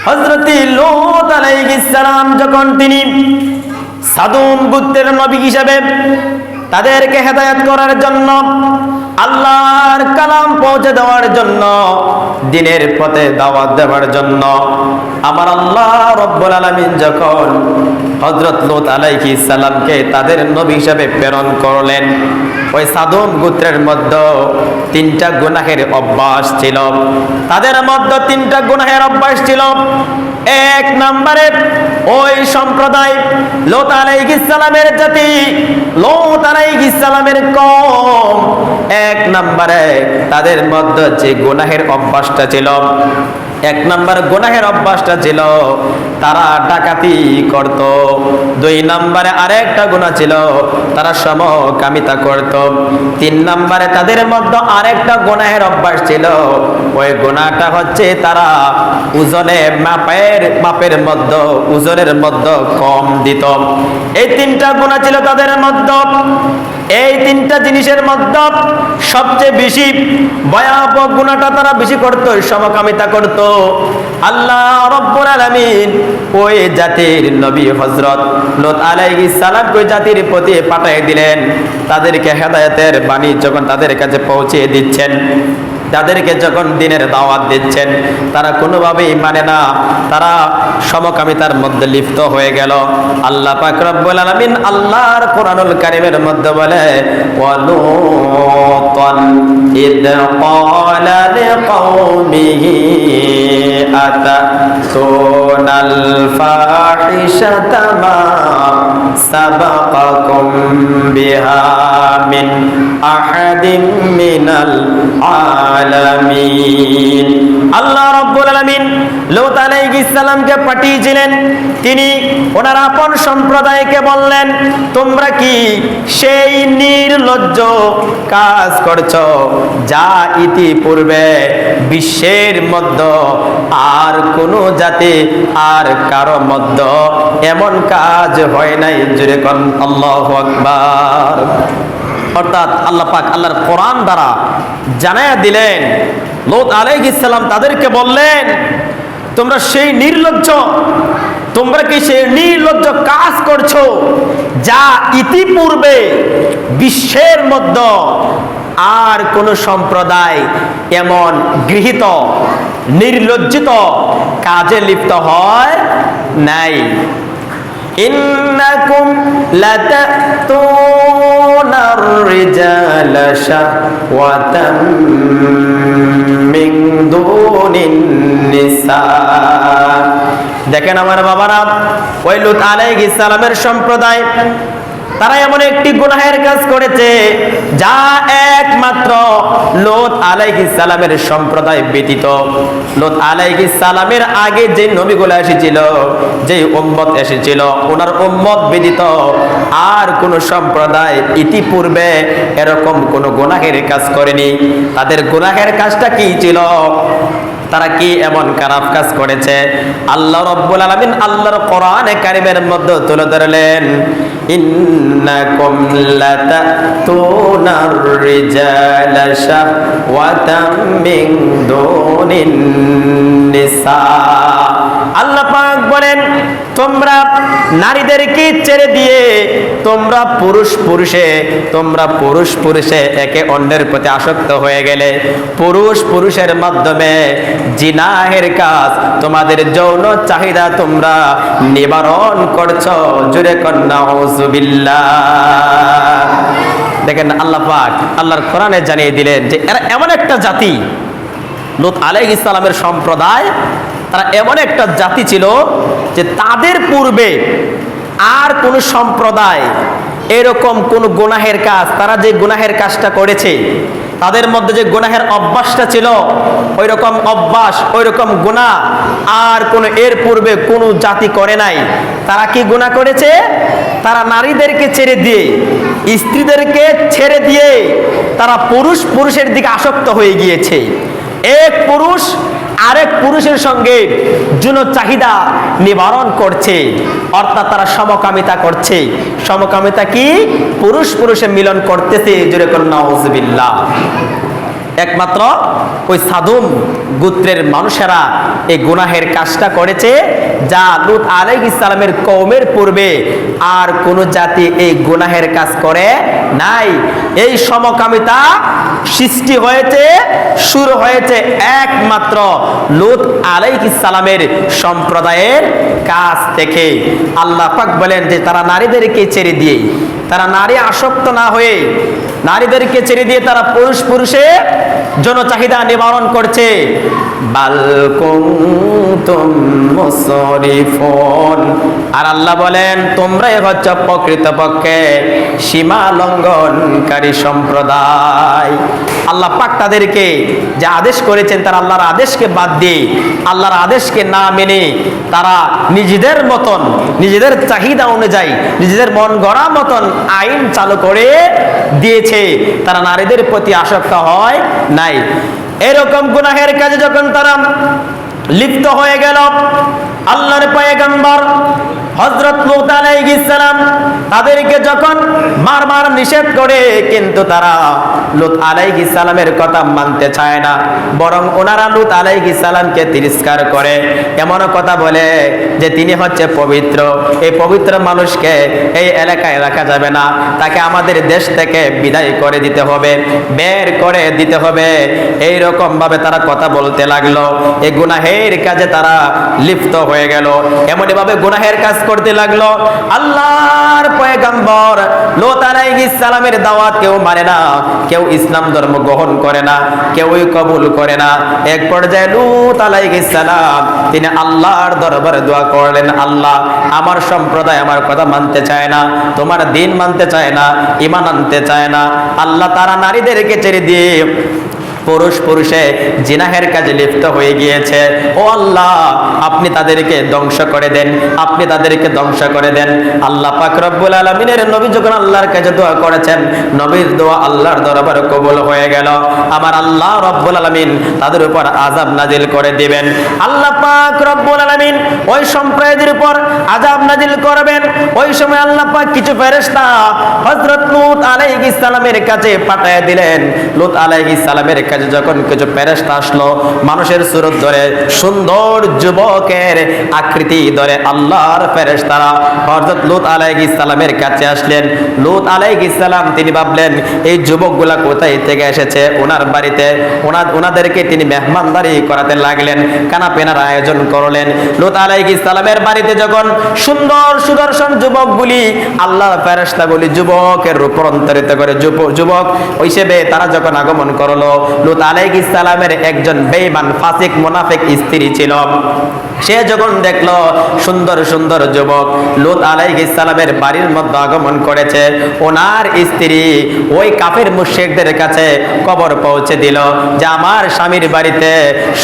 হযরত লূত আলাইহিস সালাম যখন তিনি সাদুম গোত্রের নবী হিসেবে তাদেরকে হেদায়েত করার জন্য, আল্লাহর কালাম পৌঁছে দেওয়ার জন্য, দ্বীনের পথে দাওয়াত দেওয়ার জন্য আমার আল্লাহ রব্বুল আলামিন যখন হযরত লূত আলাইহিস সালামকে তাদের নবী হিসেবে প্রেরণ করলেন, ওই সাদুম গোত্রের মধ্যে তিনটা গুনাহের অভ্যাস ছিল। তাদের মধ্যে তিনটা গুনাহের অভ্যাস ছিল। এক নম্বরে ওই সম্প্রদায় লূত আলাইহিস সালামের জাতি, লূত আলাইহিস সালামের কওম, এক নম্বরে তাদের মধ্যে যে গুনাহের অভ্যাসটা ছিল, এক নম্বর গুনাহের অভ্যাসটা ছিল তারা ডাকাতি করত। দুই নম্বরে আরেকটা গুনাহ ছিল তারা সমকামিতা করত। তিন নম্বরে তাদের মধ্যে আরেকটা গুনাহের অভ্যাস ছিল, ওই গুনাহটা হচ্ছে তারা ওজনে মাপের মধ্যে ওজনের মধ্যে কম দিত। এই তিনটা গুনাহ ছিল তাদের মধ্যে। এই তিনটা জিনিসের মধ্যে সবচেয়ে বেশি ভয়াবহ গুনাহটা তারা বেশি করত, সমকামিতা করত। আল্লাহ রব্বুল আলামিন ওই জাতির নবী হযরত লূত আলাইহিস সালাম ওই জাতির প্রতি পাঠিয়ে দিলেন। তাদেরকে হেদায়েতের বাণী যখন তাদের কাছে পৌঁছে দিচ্ছেন, তাদেরকে যখন দ্বীনের দাওয়াত দিচ্ছেন, তারা কোনোভাবেই মানে না, তারা সমকামিতার মধ্যে লিপ্ত হয়ে গেল। আল্লাহ পাক রব্বুল আলামিন আল্লাহর কোরআনুল কারীমের মধ্যে বলে, ওয়ালুতান ইদ ক্বালা লিকওমিহি আতাতুনাল ফাহিশাতা মা সাবাকাকুম বিহা মিন আহাদিম মিনাল আলামিন। আল্লাহ রাব্বুল আলামিন লূত আলাইহিস সালামকে পাঠিয়েছিলেন। তিনি ওনার আপন সম্প্রদায়কে বললেন, তোমরা কি সেই নির্লজ্জ কাজ করছো যা ইতিপূর্বে বিশ্বের মধ্যে আর কোনো জাতি আর কারো মধ্যে এমন কাজ হয় নাই। জোরে কোন আল্লাহু আকবার। অর্থাৎ আল্লাহ পাক আল্লাহর কোরআন দ্বারা জানায়া দিলেন, লূত আলাইহিস সালাম তাদেরকে বললেন, তোমরা সেই নির্লজ্জ, তোমরা কি সেই নির্লজ্জ কাজ করছো যা ইতিপূর্বে বিশ্বের মধ্যে আর কোন সম্প্রদায় এমন গৃহীত নির্লজ্জিত কাজে লিপ্ত হয় নাই। ইন্নাকুম লাতাতুনার রিজালা শাহওয়াতাম মিন দুনিন নিসা। দেখেন আমার বাবারা, ওই লূত আলাইহিস সালামের সম্প্রদায় তারা এমন একটি গুনাহের কাজ করেছে যা একমাত্র লূত আলাইহিস সালামের সম্প্রদায় ব্যতীত, লূত আলাইহিস সালামের আগে যে নবীগুলো এসেছিল, যে উম্মত এসেছিল, ওনার উম্মত ব্যতীত আর কোন সম্প্রদায় ইতিপূর্বে এরকম কোন গুনাহের কাজ করেনি। তাদের গুনাহের কাজটা কি ছিল? তারা কি এমন খারাপ কাজ করেছে? আল্লাহ রাব্বুল আলামিন আল্লাহর কোরআনে কারীমের মধ্যে তুলে ধরলেন, ইন্নাকুম লাতাতুনার রিজালা শাহওয়াতাম মিন দুনিন নিসা। আল্লাহ পাক বলেন, তোমরা নারীদেরকে ছেড়ে দিয়ে তোমরা পুরুষ পুরুষে একে অন্যের প্রতি আসক্ত হয়ে গেলে, পুরুষের মাধ্যমে জিনাহের কাজ, তোমাদের যৌন চাহিদা তোমরা নিবারণ করছো। জোরে কর নাউযুবিল্লাহ। দেখেন আল্লাহ পাক আল্লাহর কোরআনে জানিয়ে দিলেন যে এরা এমন একটা জাতি, লূত আলাইহিস সালামের সম্প্রদায়, তারা এমন একটা জাতি ছিল যে তাদের পূর্বে আর কোন সম্প্রদায় এরকম কোন গুনাহের কাজ, তারা যে গুনাহের কাজটা করেছে, তাদের মধ্যে যে গুনাহের অভ্যাসটা ছিল, ওই রকম অভ্যাস, ওই রকম গুনাহ আর কোন এর পূর্বে কোন জাতি করে নাই। তারা কি গুনাহ করেছে? তারা নারীদেরকে ছেড়ে দিয়ে, স্ত্রীদেরকে ছেড়ে দিয়ে তারা পুরুষের দিকে আসক্ত হয়ে গিয়েছে। এক পুরুষ আরেক পুরুষের সঙ্গে যৌন চাহিদা নিবারণ করছে, অর্থাৎ তারা সমকামিতা করছে। সমকামিতা কি? পুরুষে মিলন করতেছে। জোরে করুন নাউযুবিল্লাহ। একমাত্র ওই সাদুম গোত্রের মানুষেরা এই গুনাহের কাজটা করেছে, যা লূত আলাইহিস সালামের কওমের পূর্বে আর কোন জাতি এই গুনাহের কাজ করে নাই। এই সমকামিতা সৃষ্টি হয়েছে, শুরু হয়েছে একমাত্র লূত আলাইহিস সালামের সম্প্রদায়ের কাছ থেকে। আল্লাহ পাক বলেন যে তারা নারীদেরকে ছেড়ে দিয়ে, তারা নারী আসক্ত না হয়ে নারীদেরকে ছেড়ে দিয়ে তারা পুরুষে জনচাহিদা নিবারণ করছে। বাল কুনতুম মুসরিফুন, আর আল্লাহ বলেন তোমরাই হচ্ছে প্রকৃতপক্ষে সীমা লঙ্ঘনকারী সম্প্রদায়। আল্লাহ পাক তাদেরকে যে আদেশ করেছেন, তারা আল্লাহর আদেশকে বাদ দিয়ে, আল্লাহর আদেশকে না মেনে তারা নিজেদের মতন, নিজেদের চাহিদা অনুযায়ী, নিজেদের মন গড়া মতন আইন চালু করে দিয়েছে। তারা নারীদের প্রতি আসক্ত হয় নাই। এরকম গুনাহের কাজে যখন তারা লিপ্ত হয়ে গেল, আল্লাহর পয়গম্বর হযরত লূত আলাইহিস সালাম তাদেরকে যখন বারবার নিষেধ করে, কিন্তু তারা লূত আলাইহিস সালামের কথা মানতে চায় না, বরং ওনারা লূত আলাইহিস সালামকে তিরস্কার করে, এমন কথা বলে যে তিনি হচ্ছে পবিত্র, এই পবিত্র মানুষকে এই এলাকায় রাখা যাবে না, তাকে আমাদের দেশ থেকে বিদায় করে দিতে হবে, বের করে দিতে হবে। এই রকম ভাবে তারা কথা বলতে লাগলো। এই গুনাহের কাজে তারা লিপ্ত হয়ে গেল, এমনই ভাবে গুনাহের কাজ করতে লাগলো। আল্লাহর পয়গম্বর লূত আলাইহিস সালামের দাওয়াত কেউ মানে না, কেউ ইসলাম ধর্ম গ্রহণ করে না, কেউই কবুল করে না। এক পর্যায়ে লূত আলাইহিস সালাম তিনি আল্লাহর দরবারে দোয়া করলেন, আল্লাহ আমার সম্প্রদায় আমার কথা মানতে চায় না, তোমার দিন মানতে চায় না, ঈমান আনতে চায় না। আল্লাহ তারা নারীদেরকে ছেড়ে দিয়ে পুরুষে জিনাহের কাজে লিপ্ত হয়ে গিয়েছে। ও আল্লাহ আপনি তাদেরকে ধ্বংস করে দেন, আপনি তাদেরকে ধ্বংস করে দেন। আল্লাহ পাক রব্বুল আলামিনের নবী যখন আল্লাহর কাছে দোয়া করেছেন, নবীর দোয়া আল্লাহর দরবারে কবুল হয়ে গেল। আমার আল্লাহ রব্বুল আলামিন তাদের উপর আযাব নাজিল করে দিবেন। আল্লাহ পাক রব্বুল আলামিন ওই সম্প্রদায়ের উপর আযাব নাজিল করবেন। ওই সময় আল্লাহ পাক কিছু ফেরেশতা হযরত লূত আলাইহিস সালামের কাছে পাঠিয়ে দিলেন। লূত আলাইহিস সালামের যখন কিছু ফেরেশতা আসলো, মানুষের সুরত ধরে, সুন্দর যুবকের আকৃতি ধরে আল্লাহর ফেরেশতারা হযরত লূত আলাইহিস সালামের কাছে আসলেন। লূত আলাইহিস সালাম তিনি ভাবলেন এই যুবকগুলা কোথায় থেকে এসেছে, ওনার বাড়িতে ওনাদেরকে তিনি মেহমানদারি করাতে লাগলেন, কানা পেনার আয়োজন করলেন। লূত আলাইহিস সালামের বাড়িতে যখন সুন্দর সুদর্শন যুবকগুলি, আল্লাহর ফেরেশতাগুলি যুবকের রূপান্তরিত করে যুবক হিসেবে তারা যখন আগমন করলো, লূত আলাইহিস সালামের একজন বেঈমান ফাসিক মুনাফিক স্ত্রী ছিল। সে যখন দেখলো সুন্দর সুন্দর যুবক লূত আলাইহিস সালামের বাড়ির মধ্যে আগমন করেছে, ওনার স্ত্রী ওই কাফের মুশরিকদের কাছে খবর পৌঁছে দিল যে আমার স্বামীর বাড়িতে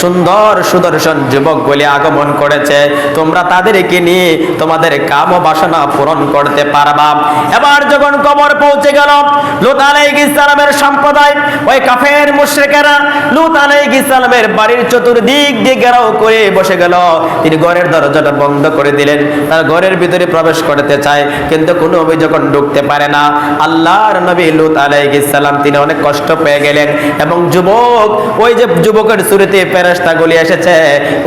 সুন্দর সুদর্শন যুবকগুলি আগমন করেছে, তোমরা তাদেরকে নিয়ে তোমাদের কাম ও বাসনা পূরণ করতে পারবা। এবার যখন খবর পৌঁছে গেল, লূত আলাইহিস সালামের সম্প্রদায় ওই কাফের মুশরিকেরা লূত আলাইহিস সালামের বাড়ির চতুর্দিক দিয়ে ঘেরাও করে বসে গেল। তিনি ঘরের দরজাটা বন্ধ করে দিলেন, তার ঘরের ভিতরে প্রবেশ করতে চায়, কিন্তু কোনো যখন ঢুকতে পারে না। আল্লাহর নবী লূত আলাইহিস সালাম তিনি অনেক কষ্ট পেয়ে গেলেন, এবং যুবক ওই যে যুবকের সুরতে ফেরেশতাগুলি এসেছে,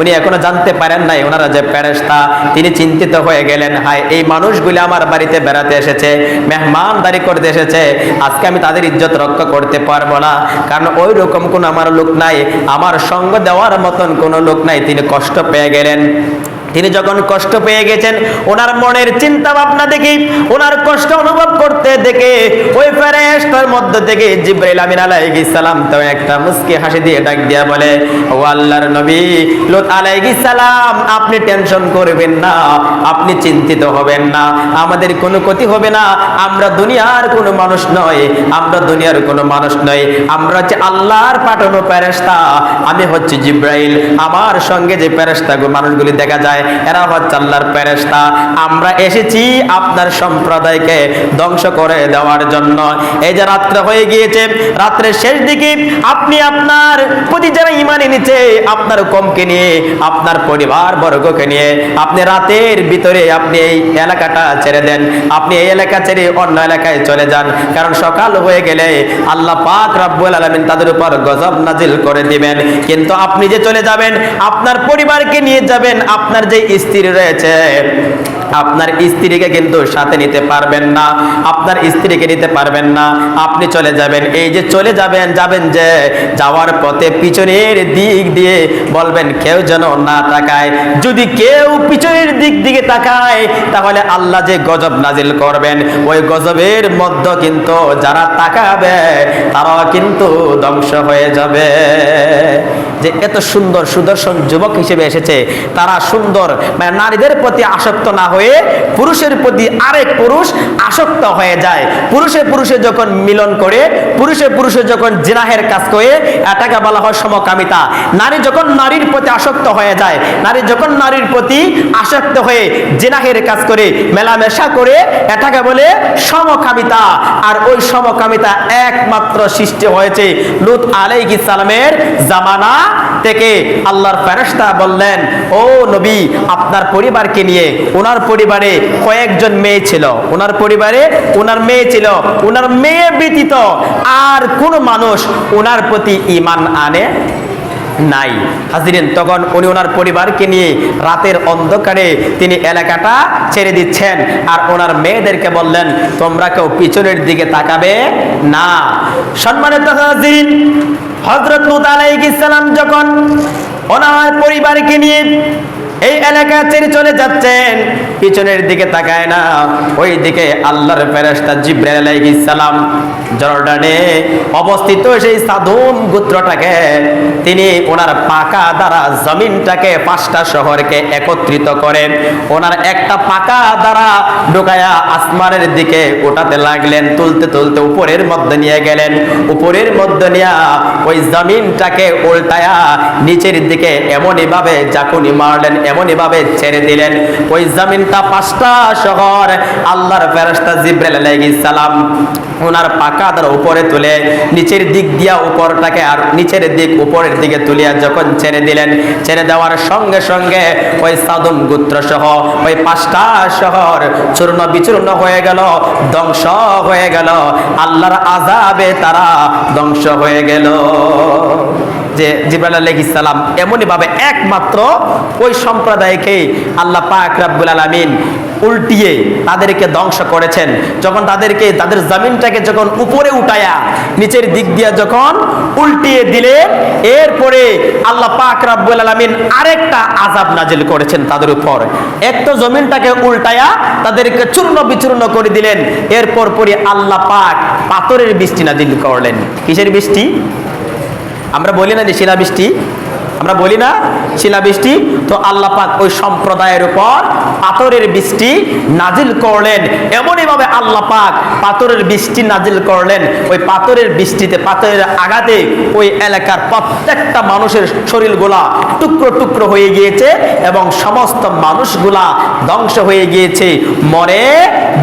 উনি এখনো জানতে পারেন নাই ওনারা যে ফেরেশতা। তিনি চিন্তিত হয়ে গেলেন, হায় এই মানুষগুলি আমার বাড়িতে বেড়াতে এসেছে, মেহমানদারি করতে এসেছে, আজকে আমি তাদের ইজ্জত রক্ষা করতে পারবো না, কারণ ওই রকম কোন আমার লোক নাই, আমার সঙ্গ দেওয়ার মতন কোনো লোক নাই। তিনি কষ্ট পেয়ে গেলেন। তিনি যখন কষ্ট পেয়ে গেছেন, ওনার মনের চিন্তা ভাবনা দেখে, ওনার কষ্ট অনুভব করতে দেখে ওই ফেরেশতার মধ্য থেকে জিবরাইল আমিন আলাইহিস সালাম তো একটা মুস্কি হাসি দিয়ে ডাক দিয়া বলে, ও আল্লাহর নবী লূত আলাইহিস সালাম আপনি টেনশন করবেন না, আপনি চিন্তিত হবেন না, আমাদের কোনো ক্ষতি হবে না। আমরা দুনিয়ার কোনো মানুষ নই, আমরা দুনিয়ার কোনো মানুষ নই, আমরা হচ্ছে আল্লাহর পাঠানো ফেরেশতা। আমি হচ্ছে জিবরাইল। আমার সঙ্গে যে ফেরেশতা মানুষগুলি দেখা যায় এরা হচ্ছে আল্লাহর ফেরেশতা, আমরা এসেছি আপনার সম্প্রদায়কে ধ্বংস করে দেওয়ার জন্য। এই যে রাত্রে হয়ে গিয়েছে, রাত্রের শেষ দিকে আপনি আপনার প্রতি যারা ঈমান এনেছে আপনার কমকে নিয়ে, আপনার পরিবার বর্গকে নিয়ে আপনি রাতের ভিতরে আপনি এই এলাকাটা ছেড়ে দেন, আপনি এই এলাকা ছেড়ে অন্য এলাকায় চলে যান, কারণ সকাল হয়ে গেলে আল্লাহ পাক রব্বুল আলামিন তাদের উপর গজব নাজিল করে দিবেন। কিন্তু আপনি যে চলে যাবেন, আপনার পরিবারকে নিয়ে যাবেন, আপনার যে স্ত্রী রয়েছে আপনার স্ত্রীকে কিন্তু সাথে নিতে পারবেন না, আপনার স্ত্রীকে নিতে পারবেন না, আপনি চলে যাবেন। এই যে চলে যাবেন, যাবেন যে যাওয়ার পথে পিছনের দিক দিয়ে বলবেন কেউ যেন না তাকায়। যদি কেউ পিছনের দিক দিকে তাকায় তাহলে আল্লাহ যে গজব নাজিল করবেন, ওই গজবের মধ্যে কিন্তু যারা তাকাবে তারাও কিন্তু ধ্বংস হয়ে যাবে। যে এত সুন্দর সুদর্শন যুবক হিসেবে এসেছে, তারা সুন্দর মানে নারীদের প্রতি আসক্ত না হয়ে পুরুষের প্রতি আরেক পুরুষ আসক্ত হয়ে যায়। পুরুষে পুরুষে যখন মিলন করে, পুরুষে পুরুষে যখন জিনাহের কাজ করে, এটাকে বলা হয় সমকামিতা। নারী যখন নারীর প্রতি আসক্ত হয়ে যায়, নারী যখন নারীর প্রতি আসক্ত হয়ে জিনাহের কাজ করে, মেলামেশা করে, এটাকে বলে সমকামিতা। আর ওই সমকামিতা একমাত্র সৃষ্টি হয়েছে লূত আলাইহিস সালামের জামানা থেকে। আল্লাহর ফেরেশতা বললেন, ও নবী, আপনার পরিবারকে নিয়ে, ওনার পরিবারে কয়েকজন মেয়ে ছিল, ওনার পরিবারে ওনার মেয়ে ছিল, ওনার মেয়ে ব্যতীত আর কোন মানুষ ওনার প্রতি ঈমান আনে নাই। হাজিরিন, তখন উনি ওনার পরিবারকে নিয়ে রাতের অন্ধকারে তিনি এলাকাটা ছেড়ে দিচ্ছেন, আর ওনার মেয়েদেরকে বললেন তোমরা কেউ পিছনের দিকে তাকাবে না। সম্মানিত হাজিরিন, হযরত লূত আলাইহিস সালাম যখন ওনার পরিবারকে নিয়ে এই এলাকা ছেড়ে চলে যাচ্ছেন, পিছনের দিকে তাকায় না, ওই দিকে আল্লাহর ফেরেশতা জিবরাইল আলাইহিস সালাম জর্ডানে অবস্থিত সেই সাদোম গোত্রটাকে তিনি ওনার পাকা দ্বারা জমিনটাকে 5টা শহরকে একত্রিত করেন, ওনার একটা পাকা দ্বারা ঢোকায়া আসমানের দিকে ওঠাতে লাগলেন, তুলতে তুলতে উপরের মধ্যে নিয়ে গেলেন, উপরের মধ্যে নিয়ে ওই জমিনটাকে উল্টায়া নিচের দিকে এমনই ভাবে জাকুনি মারলেন, এমনই ভাবে ছেড়ে দিলেন। ওই জমিনটা 5টা শহর আল্লাহর ফেরেশতা জিবরাইল আলাইহিস সালাম ওনার পাকা দ্বারা উপরে তুলে নিচের দিক দিয়া উপরটাকে আর নিচের দিক উপরের দিকে তুলিয়া যখন ছেড়ে দিলেন, ছেড়ে দেওয়ার সঙ্গে সঙ্গে ওই সাদম গোত্র সহ ওই 5টা শহর চূর্ণ বিচূর্ণ হয়ে গেল, ধ্বংস হয়ে গেল, আল্লাহর আযাবে তারা ধ্বংস হয়ে গেল। যে জিবরাইল আলাইহিস সালাম এমনই ভাবে একমাত্র ওই সম্প্রদায়কে আল্লাহ পাক রব্বুল আলামিন উল্টিয়ে তাদেরকে ধ্বংস করেছেন। যখন তাদেরকে তাদের জমিনটাকে যখন উপরে উঠায়া নিচের দিক দিয়ে যখন উল্টিয়ে দিলে, এরপরে আল্লাহ পাক রব্বুল আলামিন আরেকটা আযাব নাজিল করেছেন তাদের উপর। এক তো জমিনটাকে উল্টায়া তাদেরকে চূর্ণ বিচূর্ণ করে দিলেন, এরপর পরে আল্লাহ পাক পাথরের বৃষ্টি নাজিল করলেন। কিসের বৃষ্টি? আমরা বলি না যে শিলাবৃষ্টি, আমরা বলি না শিলাবৃষ্টি, তো আল্লাহ পাক ওই সম্প্রদায়ের উপর পাথরের বৃষ্টি নাজিল করলেন। এমনই ভাবে আল্লাহ পাক পাথরের বৃষ্টি নাজিল করলেন, ওই পাথরের বৃষ্টিতে, পাথরের আঘাতে ওই এলাকার প্রত্যেকটা মানুষের শরীরগুলা টুকরো টুকরো হয়ে গিয়েছে এবং সমস্ত মানুষগুলা ধ্বংস হয়ে গিয়েছে, মরে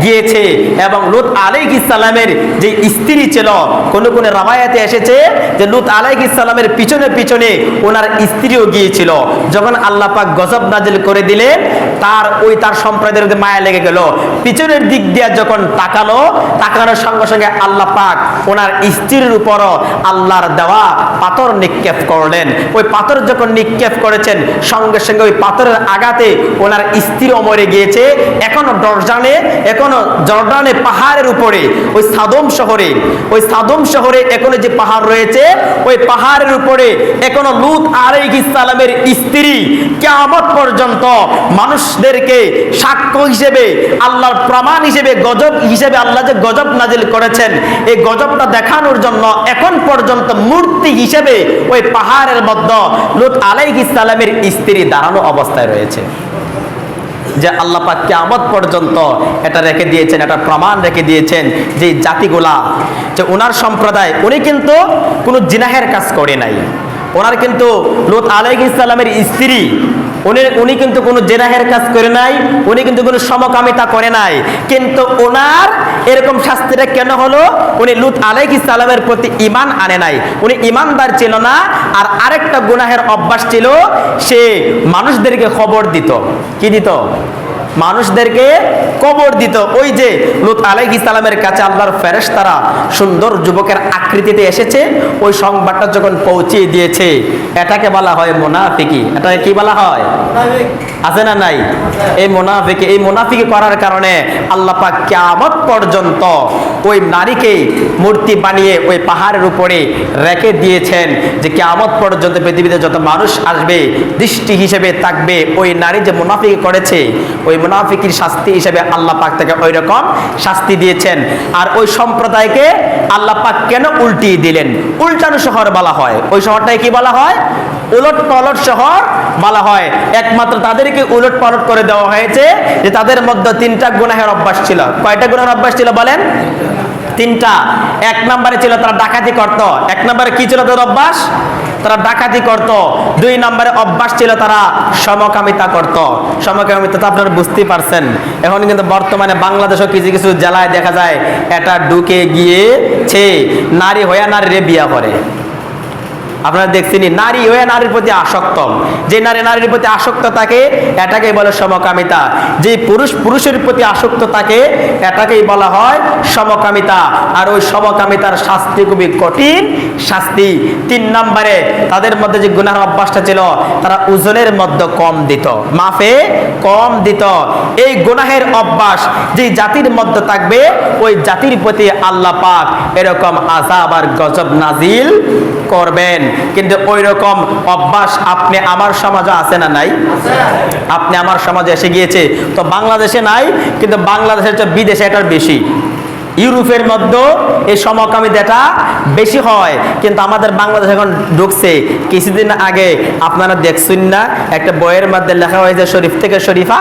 গিয়েছে। এবং লূত আলাইহিস সালামের যে স্ত্রী ছিল, কোন কোন রাওয়ায়াতে এসেছে যে লূত আলাইহিস সালামের পিছনে পিছনে ওনার স্ত্রীও গিয়েছিল। যখন আল্লাহ পাক গজব নাজিল করে দিলেন, তার সম্প্রদায়ের মধ্যে মায়া লেগে গেল, পিছনের দিক দিয়ে যখন তাকালো, তাকানোর সঙ্গে সঙ্গে আল্লাহ পাক ওনার স্ত্রীর উপরও আল্লাহর দেওয়া পাথর নিক্ষেপ করলেন। ওই পাথর যখন নিক্ষেপ করেছেন, সঙ্গে সঙ্গে ওই পাথরের আঘাতে ওনার স্ত্রীও মরে গিয়েছে। এখনো জর্ডানে পাহাড়ের উপরে ওই সাদম শহরে এখনো যে পাহাড় রয়েছে, ওই পাহাড়ের উপরে এখনো লূত আলাইহিস সালামের স্ত্রী কিয়ামত পর্যন্ত মানুষদেরকে সাক্ষ্য হিসেবে, আল্লাহর প্রমাণ হিসেবে, গজব হিসেবে আল্লাহ যে গজব নাজিল করেছেন, এই গজবটা দেখানোর জন্য এখন পর্যন্ত মূর্তি হিসেবে ওই পাহাড়ের মধ্যে লূত আলাইহিস সালামের স্ত্রী দাঁড়ানো অবস্থায় রয়েছে। যে আল্লাহ পাক কিয়ামত পর্যন্ত এটা রেখে দিয়েছেন, এটা প্রমাণ রেখে দিয়েছেন যে জাতিগুলা, যে ওনার সম্প্রদায়, উনি কিন্তু কোনো জিনাহের কাজ করে নাই। ওনার কিন্তু লূত আলাইহিস সালামের স্ত্রী উনি কিন্তু কোনো জেনাহের কাজ করে নাই, উনি কিন্তু কোনো সমকামিতা করে নাই, কিন্তু ওনার এরকম শাস্তিটা কেন হলো? উনি লূত আলাইহিস সালামের প্রতি ঈমান আনে নাই, উনি ঈমানদার ছিল না। আর আরেকটা গুনাহের অভ্যাস ছিল, সে মানুষদেরকে খবর দিত। কি দিত? মানুষদেরকে কবর দিত। ওই যে লূত আলাইহিস সালামের কাছে আল্লাহর ফেরেশতারা সুন্দর যুবকের আকৃতিতে এসেছে, ওই সংবাদটা যখন পৌঁছে দিয়েছে, এটাকে বলা হয় মুনাফিকি। এটাকে কি বলা হয়? আছে না নাই? এই মুনাফিকি করার কারণে আল্লাহ পাক কিয়ামত পর্যন্ত ওই নারীকে মূর্তি বানিয়ে ওই পাহাড়ের উপরে রেখে দিয়েছেন, যে কিয়ামত পর্যন্ত পৃথিবীতে যত মানুষ আসবে দৃষ্টি হিসেবে থাকবে ওই নারী যে মুনাফিকি করেছে, ওই মুনাফিকির শাস্তি হিসেবে আল্লাহ পাক তাকে ওই রকম শাস্তি দিয়েছেন। আর ওই সম্প্রদায়কে আল্লাহ পাক কেন উল্টিয়ে দিলেন? উল্টানো শহর বলা হয়। ওই শহরটাকে কি বলা হয়? উলট পালট শহর বলা হয়। একমাত্র তাদেরকে উলট পালট করে দেওয়া হয়েছে যে তাদের মধ্যে 3টা গুনাহের অভ্যাস ছিল। কয়টা গুনাহের অভ্যাস ছিল বলেন? 3টা। 1 নম্বরে ছিল তারা ডাকাতি করত। 1 নম্বরে কি ছিল তাদের অভ্যাস? তারা ডাকাতি করত। 2 নম্বরে অভ্যাস ছিল তারা সমকামিতা করত। সমকামিতা তো আপনারা বুঝতেই পারছেন, এখন কিন্তু বর্তমানে বাংলাদেশও কিছু কিছু জেলায় দেখা যায় এটা ঢুকে গিয়েছে, নারী হয়ে নারীরে বিয়া করে। আপনারা দেখছেন, নারী হয়ে নারীর প্রতি আসক্ত। যে নারী নারীর প্রতি আসক্ত থাকে এটাকেই বলে সমকামিতা। যে পুরুষ পুরুষের প্রতি আসক্ত থাকে এটাকেই বলা হয় সমকামিতা। আর ওই সমকামিতার শাস্তি খুবই কঠিন শাস্তি। 3 নম্বরে তাদের মধ্যে যে গুনাহের অভ্যাসটা ছিল, তারা ওজনের মধ্যে কম দিত, মাফে কম দিত। এই গুনাহের অভ্যাস যে জাতির মধ্যে থাকবে, ওই জাতির প্রতি আল্লাহ পাক এরকম আযাব আর গজব নাজিল করবেন। কিন্তু ওই রকম অভ্যাস আপনি আমার সমাজে আছে না নাই? আপনি আমার সমাজে এসে গিয়েছে। তো বাংলাদেশে নাই, কিন্তু বাংলাদেশের চেয়ে বিদেশে এটার বেশি। ইউরোপের মধ্যে এই সমকামিতাটা বেশি হয়, কিন্তু আমাদের বাংলাদেশ এখন ঢুকছে। কিছুদিন আগে আপনারা দেখছেন না, একটা বইয়ের মধ্যে লেখা হয়েছে শরীফ থেকে শরীফা।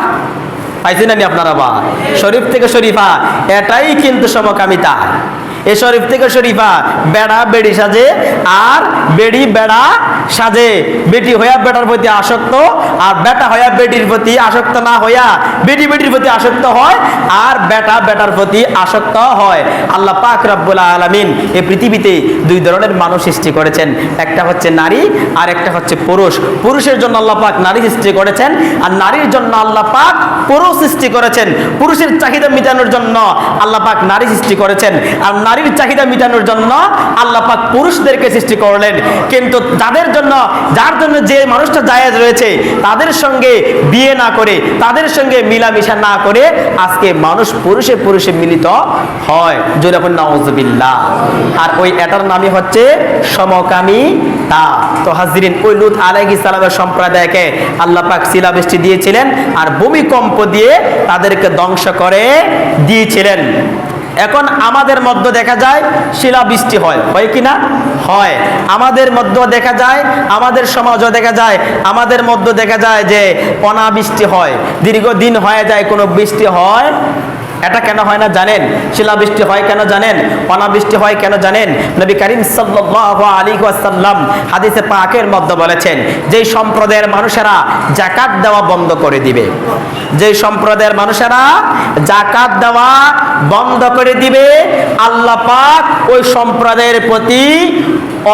পাইছেন না আপনারা? বা শরীফ থেকে শরীফা, এটাই কিন্তু সমকামিতা। এ শরীফ থেকে শরীফা বেড়া বেড়ি সাজে, আর বেড়ি বেড়া সাজে। বেটি হইয়া বেটার প্রতি আসক্ত, আর বেটা হইয়া বেটির প্রতি আসক্ত না হইয়া বেটি বেটির প্রতি আসক্ত হয়, আর বেটা বেটার প্রতি আসক্ত হয়। আল্লাহ পাক রব্বুল আলামিন এই পৃথিবীতে 2 ধরনের মানুষ সৃষ্টি করেছেন, একটা হচ্ছে নারী আর একটা হচ্ছে পুরুষ। পুরুষের জন্য আল্লাহ পাক নারী সৃষ্টি করেছেন, আর নারীর জন্য আল্লাহ পাক পুরুষ সৃষ্টি করেছেন। পুরুষের চাহিদা মেটানোর জন্য আল্লাহ পাক নারী সৃষ্টি করেছেন, আর নারীর চাহিদা মেটানোর জন্য আল্লাহ পাক পুরুষদেরকে সৃষ্টি করলেন। কিন্তু যার জন্য যে মানুষটা জায়েজ রয়েছে, তাদের সঙ্গে বিয়ে না করে, তাদের সঙ্গে মিলামিশা না করে আজকে মানুষ পুরুষে পুরুষে মিলিত হয়। জোরে বলেন নাউজুবিল্লাহ। আর ওই এটার নামই হচ্ছে সমকামিতা। তো হাজরিন, ওই লূত আলাইহিস সালামের সম্প্রদায়কে আল্লাহ পাক শিলাবৃষ্টি দিয়েছিলেন, আর ভূমিকম্প দিয়ে তাদেরকে ধ্বংস করে দিয়েছিলেন। এখন আমাদের মধ্যে দেখা যায় শিলাবৃষ্টি হয় কিনা? হয়। আমাদের মধ্যে দেখা যায়, আমাদের সমাজও দেখা যায়, আমাদের মধ্যে দেখা যায় যে অনাবৃষ্টি হয়, দীর্ঘদিন হয়ে যায় কোনো বৃষ্টি হয়। এটা কেন হয় না জানেন? শিলাবৃষ্টি হয় কেন জানেন? অনাবৃষ্টি হয় কেন জানেন? নবী করিম সাল্লাল্লাহু আলাইহি ওয়াসাল্লাম হাদিসে পাকের মধ্যে বলেছেন, যেই সম্প্রদায়ের মানুষেরা যাকাত দেওয়া বন্ধ করে দিবে, যেই সম্প্রদায়ের মানুষেরা যাকাত দেওয়া বন্ধ করে দিবে, আল্লাহ পাক ওই সম্প্রদায়ের প্রতি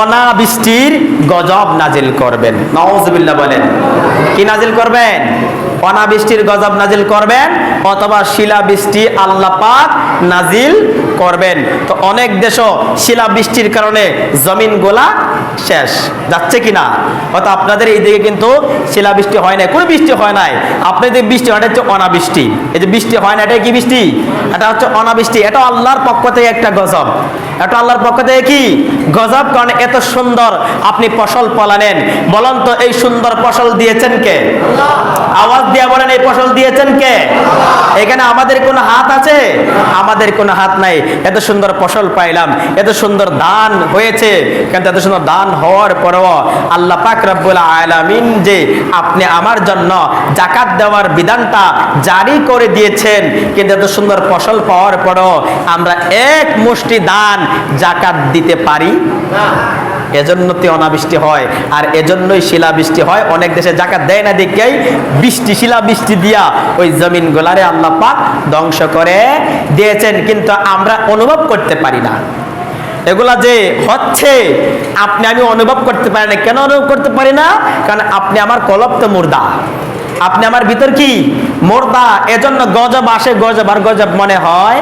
অনাবৃষ্টির গজব নাজিল করবেন। নাউজুবিল্লাহ বলেন। কি নাজিল করবেন? অনাবৃষ্টির গজব নাজিল করবেন, অথবা শিলাবৃষ্টি আল্লাহ পাক নাজিল করবেন। তো অনেক দেশও শিলাবৃষ্টির কারণে জমিন গোলা শেষ যাচ্ছে কিনা? হয়তো আপনাদের এই দিকে কিন্তু শিলাবৃষ্টি হয় নাই, কোনো বৃষ্টি হয় নাই। আপনাদের বৃষ্টি হয়, এটা হচ্ছে অনাবৃষ্টি। এই যে বৃষ্টি হয় না, এটা কি বৃষ্টি? এটা হচ্ছে অনাবৃষ্টি। এটা আল্লাহর পক্ষ থেকে একটা গজব। এটা আল্লাহর পক্ষ থেকে কি গজব? কারণ এত সুন্দর আপনি ফসল ফলানেন, বলেন তো এই সুন্দর ফসল দিয়েছেন কে? আওয়াজ দিয়ে বলেন, এই ফসল দিয়েছেন কে? এখানে আমাদের কোনো হাত আছে? আমাদের কোনো হাত নাই। এত সুন্দর ফসল পাইলাম, এত সুন্দর ধান হয়েছে, কিন্তু এত সুন্দর ধান হওয়ার পরেও আল্লাহ পাক রব্বুল আলামিন যে আপনি আমার জন্য যাকাত দেওয়ার বিধানটা জারি করে দিয়েছেন, কিন্তু এত সুন্দর ফসল পাওয়ার পরেও আমরা এক মুষ্টি ধান যাকাত দিতে পারি না। এজন্য অনাবৃষ্টি হয়, আর এজন্যই শিলাবৃষ্টি হয়। অনেক দেশে জাকাত দেয় না দেখেই শিলাবৃষ্টি দিয়া ওই জমিন গোলারে আল্লাহ পাক ধ্বংস করে দিয়েছেন, কিন্তু আমরা অনুভব করতে পারি না। এগুলা যে হচ্ছে আপনি আমি অনুভব করতে পারি না। কেন অনুভব করতে পারি না? কারণ আপনি আমার কলব তো মুর্দা, আপনি আমার ভিতর কি মুর্দা, এজন্য গজব আসে, গজব আর গজব মনে হয়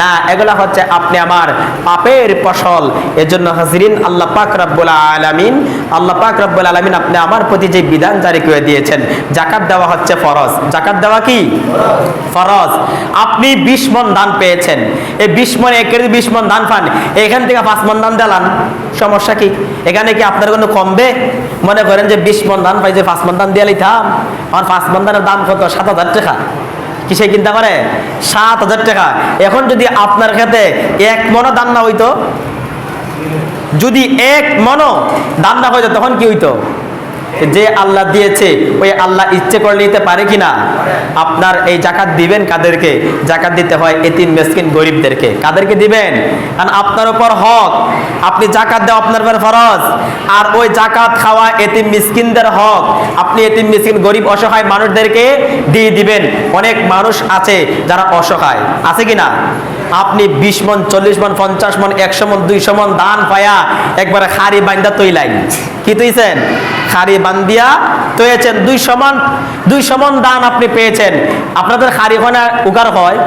না। এগুলা হচ্ছে আপনি আমার পাপের ফসল। এজন্য হাজরিন, আল্লাহ পাক রব্বুল আলামিন আপনি আমার প্রতি যে বিধান জারি করে দিয়েছেন, যাকাত দেওয়া হচ্ছে ফরজ। যাকাত দেওয়া কি ফরজ। আপনি 20 মণ ধান পেয়েছেন, এই 20 মণ, 20 মণ ধান পান, এখান থেকে 5 মণ ধান দিলাম, সমস্যা কি? এখানে কি আপনার কোনো কমবে? মনে করেন যে 20 মণ ধান পাইছে, 5 মণ ধান দিয়ে লিতাম। আমার 5 মণ ধানের দাম কত? 7,000 টাকা। কিসে চিন্তা করে? 7,000 টাকা। এখন যদি আপনার ক্ষেত্রে 1 মণও দান না হইতো, যদি 1 মণও দান না হইতো, তখন কি হইতো? যে আল্লাহ দিয়েছে ওই আল্লাহ ইচ্ছে করলে নিতে পারে কিনা? আপনার এই যাকাত দিবেন কাদেরকে? যাকাত দিতে হয় এতিম মিসকিন গরিবদেরকে। কাদেরকে দিবেন? কারণ আপনার উপর হক, আপনি যাকাত দেওয়া আপনার উপর ফরজ, আর ওই যাকাত খাওয়া এতিম মিসকিনদের হক। আপনি এতিম মিসকিন গরিব অসহায় মানুষদেরকে দিয়ে দিবেন। অনেক মানুষ আছে যারা অসহায়, আছে কিনা? আপনি 20 মণ, 40 মণ, 50 মণ, 100 মণ, 200 মণ দান পায়া একবারে খাড়ি বান্দা তৈলাই। কি তৈছেন? খাড়ি বান্দিয়া তৈছেন। 200 মণ দান আপনি পেয়েছেন। আপনাদের খাড়ি হয় না উগার হয়?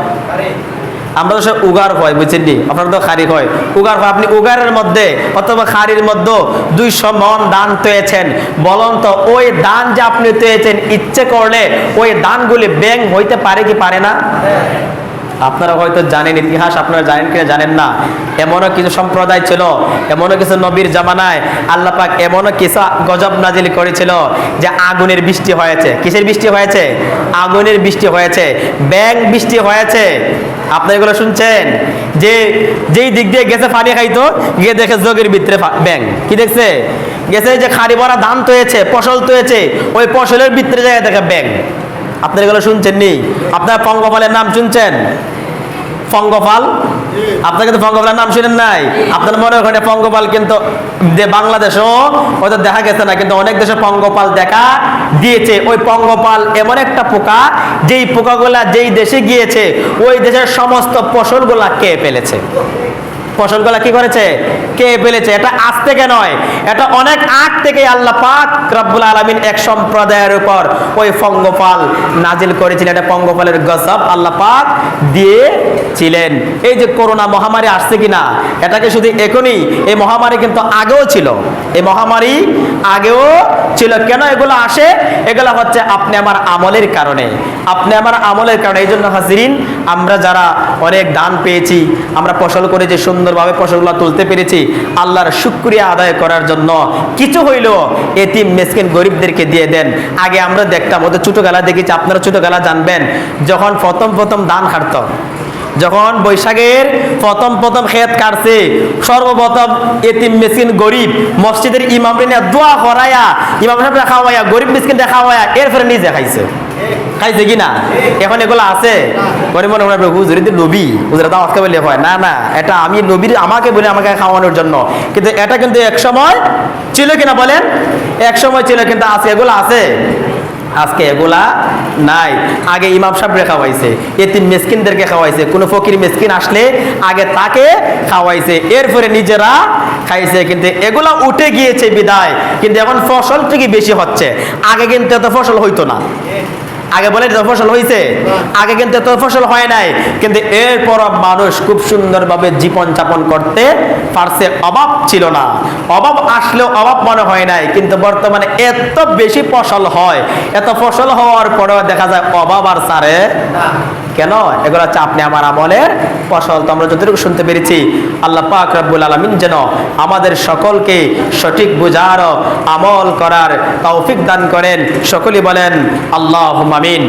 আমরা তো সব উগার হয়, বুঝছেন নি? আপনার তো খাড়ি হয়, উগার হয়। আপনি উগারের মধ্যে অথবা খাড়ির মধ্যে 200 মণ দান তৈছেন। বলুন তো, ওই দান যে আপনি তৈছেন, ইচ্ছে করলে ওই দানগুলি ব্যাংক হইতে পারে কি পারে না? আপনারা হয়তো জানেন, ইতিহাস আপনারা জানেন কিনা জানেন না, এমনও কিছু সম্প্রদায় ছিল, এমনও কিছু নবীর জামানায় আল্লাহ পাক এমনও কিছু গজব নাজিল করেছিল যে আগুনের বৃষ্টি হয়েছে। কিসের বৃষ্টি হয়েছে? আগুনের বৃষ্টি হয়েছে, ব্যাং বৃষ্টি হয়েছে। আপনারা এগুলো শুনছেন? যে যেই দিক দিয়ে গেছে পানি খাইতো, গিয়ে দেখে যোগের ভিতরে ব্যাং। কি দেখছে? গেছে যে খাড়ি ভরা ধান তৈছে, ফসল তৈছে, ওই ফসলের ভিতরে জায়গায় দেখে ব্যাং। আপনারা এগুলো শুনছেন নি? আপনারা পঙ্গপালের নাম শুনছেন? পঙ্গপাল, আপনাকে তো পঙ্গপালের নাম শুনেন নাই? আপনার মনে ওখানে পঙ্গপাল কিন্তু বাংলাদেশও হয়তো দেখা গেছে না, কিন্তু অনেক দেশে পঙ্গপাল দেখা দিয়েছে। ওই পঙ্গপাল এমন একটা পোকা, যেই পোকাগুলা যেই দেশে গিয়েছে ওই দেশের সমস্ত ফসলগুলা খেয়ে ফেলেছে। ফসলগুলা কি করেছে? খেয়ে ফেলেছে। এটা আজ থেকে নয়, এটা অনেক আগ থেকে আল্লাহ পাক রব্বুল আলামিন এক সম্প্রদায়ের উপর ওই পঙ্গপাল নাজিল করেছিলেন। এটা পঙ্গপালের গজব আল্লাহ পাক দিয়েছিলেন। এই যে করোনা মহামারী আসছে কিনা, এটাকে শুধু এখনই, এই মহামারী কিন্তু আগেও ছিল। এই মহামারী আগেও ছিল। কেন এগুলো আসে? এগুলো হচ্ছে আপনি আমার আমলের কারণে, আপনি আমার আমলের কারণে। এই জন্য হাজিরিন, আমরা যারা অনেক দান পেয়েছি, আমরা ফসল করে যে সুন্দরভাবে ফসলগুলো তুলতে পেরেছি, আল্লাহর শুকরিয়া আদায় করার জন্য কিছু হইলো এতিম মিসকিন গরিবদেরকে দিয়ে দেন। আগে আমরা দেখতাম, ওদের ছোটবেলা দেখেছি, আপনারা ছোটবেলা জানবেন, যখন প্রথম ধান কাটত, যখন বৈশাখের প্রথম ক্ষেত কাটছে, সর্বপ্রথম এতিম মিসকিন গরিব মসজিদের ইমামরে নিয়ে দোয়া করায়া, ইমাম সাহেবরা খাওয়াইয়া, গরিব মিসকিনরা খাওয়াইয়া, এরপরে নিজে খাইছে। খাইছে কিনা? এখন এগুলো আছে? পরে মনে হয় হুজুর নবী, হুজুর দাওয়াত বলে হয় না, না, এটা আমি নবীর আমাকে বলে আমাকে খাওয়ানোর জন্য। কিন্তু এটা কিন্তু এক সময় ছিল কিনা বলেন? এক সময় ছিল, কিন্তু আজকে এগুলো আছে? আজকে এগুলা নাই। আগে ইমাম সাহেবরে খাওয়াইছে, এতিম মিসকিনদেরকে খাওয়াইছে, কোনো ফকির মিসকিন আসলে আগে তাকে খাওয়াইছে, এরপরে নিজেরা খাইছে। কিন্তু এগুলা উঠে গিয়েছে বিদায়, কিন্তু এখন ফসল থেকে বেশি হচ্ছে। আগে কিন্তু এত ফসল হইতো না। আগে বলে এত ফসল হয়েছে? আগে কিন্তু এত ফসল হয় নাই, কিন্তু এরপর মানুষ খুব সুন্দরভাবে জীবন যাপন করতে পারছে। অভাব ছিল না, অভাব আসলেও অভাব মনে হয় নাই। কিন্তু বর্তমানে এত বেশি ফসল হয়, এত ফসল হওয়ার পরেও দেখা যায় অভাব আর ছাড়ে কেন? এগুলো হচ্ছে আপনি আমার আমলের ফসল। তো আমরা যতটুকু শুনতে পেরেছি, আল্লাহ পাক রব্বুল আলামিন যেন আমাদের সকলকে সঠিক বুঝার, আমল করার তৌফিক দান করেন। সকলেই বলেন আল্লাহুম্মা আমিন।